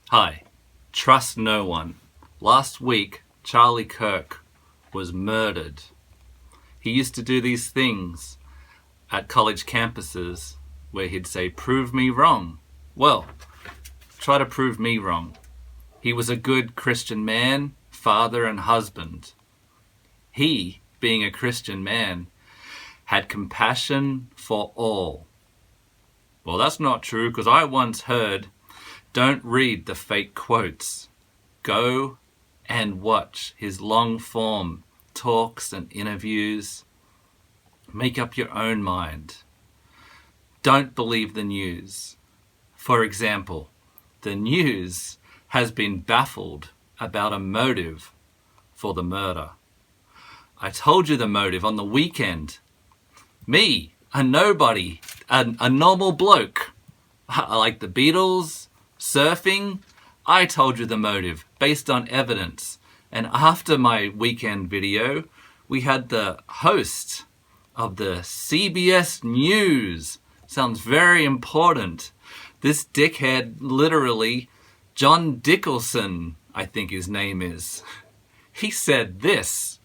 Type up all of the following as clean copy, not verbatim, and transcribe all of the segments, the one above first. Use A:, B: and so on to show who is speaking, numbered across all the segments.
A: Hi. Trust no one. Last week, Charlie Kirk was murdered. He used to do these things at college campuses where he'd say, "Prove me wrong." Well, try to prove me wrong. He was a good Christian man, father and husband. He, being a Christian man, had compassion for all. Well, that's not true, because I once heard, don't read the fake quotes. Go and watch his long-form talks and interviews. Make up your own mind. Don't believe the news. For example, the news has been baffled about a motive for the murder. I told you the motive on the weekend. Me, a nobody, a normal bloke. I like the Beatles, surfing. I told you the motive based on evidence. And after my weekend video, we had the host of the CBS News. Sounds very important. This dickhead, literally, John Dickerson, I think his name is. He said this.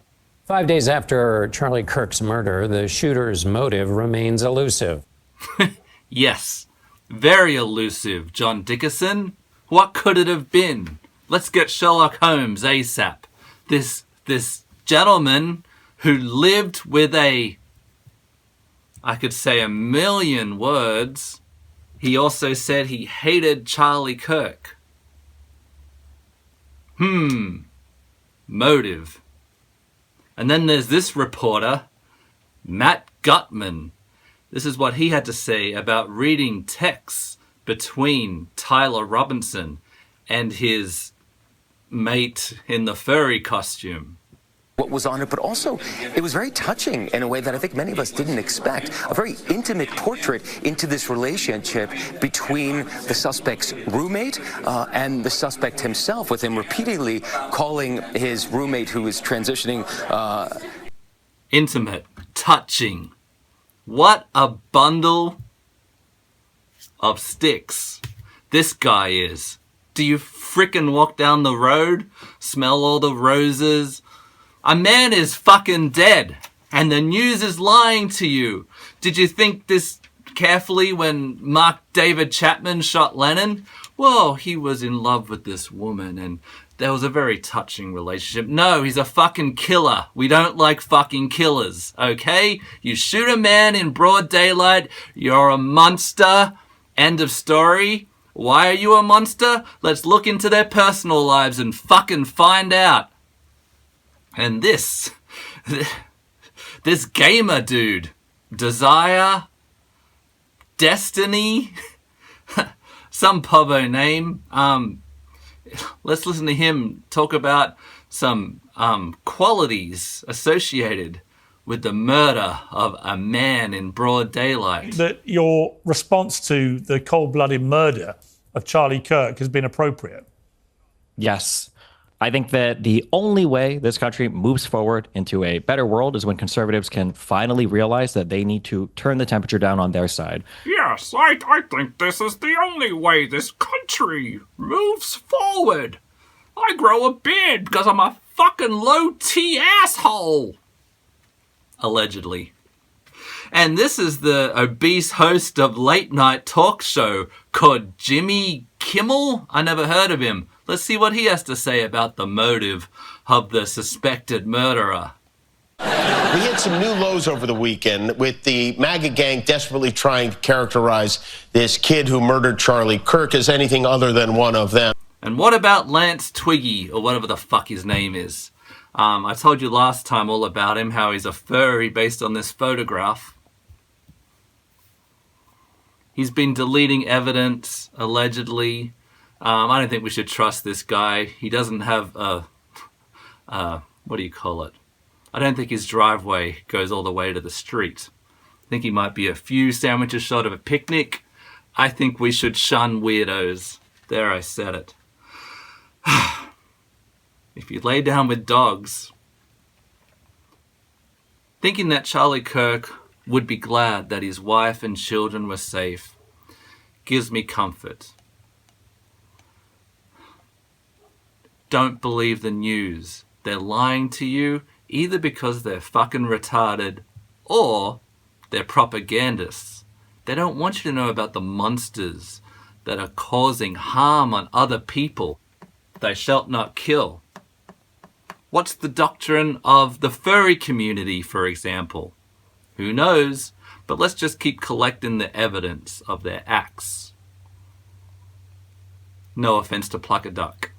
B: 5 days after Charlie Kirk's murder, the shooter's motive remains elusive.
A: Yes, very elusive, John Dickerson. What could it have been? Let's get Sherlock Holmes ASAP. This gentleman who lived with I could say a million words. He also said he hated Charlie Kirk. Motive. And then there's this reporter, Matt Gutman. This is what he had to say about reading texts between Tyler Robinson and his mate in the furry costume.
C: What was on it, but also it was very touching in a way that I think many of us didn't expect. A very intimate portrait into this relationship between the suspect's roommate and the suspect himself, with him repeatedly calling his roommate, who is transitioning.
A: Intimate, touching. What a bundle of sticks this guy is. Do you frickin' walk down the road, smell all the roses? A man is fucking dead, and the news is lying to you. Did you think this carefully when Mark David Chapman shot Lennon? Well, he was in love with this woman, and there was a very touching relationship. No, he's a fucking killer. We don't like fucking killers, okay? You shoot a man in broad daylight, you're a monster. End of story. Why are you a monster? Let's look into their personal lives and fucking find out. And this gamer dude, Desire, Destiny, some povo name. Let's listen to him talk about some qualities associated with the murder of a man in broad daylight.
D: That your response to the cold-blooded murder of Charlie Kirk has been appropriate.
E: Yes. I think that the only way this country moves forward into a better world is when conservatives can finally realize that they need to turn the temperature down on their side.
F: Yes, I think this is the only way this country moves forward. I grow a beard because I'm a fucking low-T asshole.
A: Allegedly. And this is the obese host of late-night talk show called Jimmy Kimmel. I never heard of him. Let's see what he has to say about the motive of the suspected murderer.
G: We had some new lows over the weekend with the MAGA gang desperately trying to characterize this kid who murdered Charlie Kirk as anything other than one of them.
A: And what about Lance Twiggy, or whatever the fuck his name is? I told you last time all about him, how he's a furry based on this photograph. He's been deleting evidence, allegedly. I don't think we should trust this guy. He doesn't have what do you call it? I don't think his driveway goes all the way to the street. I think he might be a few sandwiches short of a picnic. I think we should shun weirdos. There, I said it. If you lay down with dogs, thinking that Charlie Kirk would be glad that his wife and children were safe gives me comfort. don't believe the news. They're lying to you either because they're fucking retarded or they're propagandists. They don't want you to know about the monsters that are causing harm on other people. Thou shalt not kill. What's the doctrine of the furry community, for example? Who knows? But let's just keep collecting the evidence of their acts. No offense to Pluck a Duck.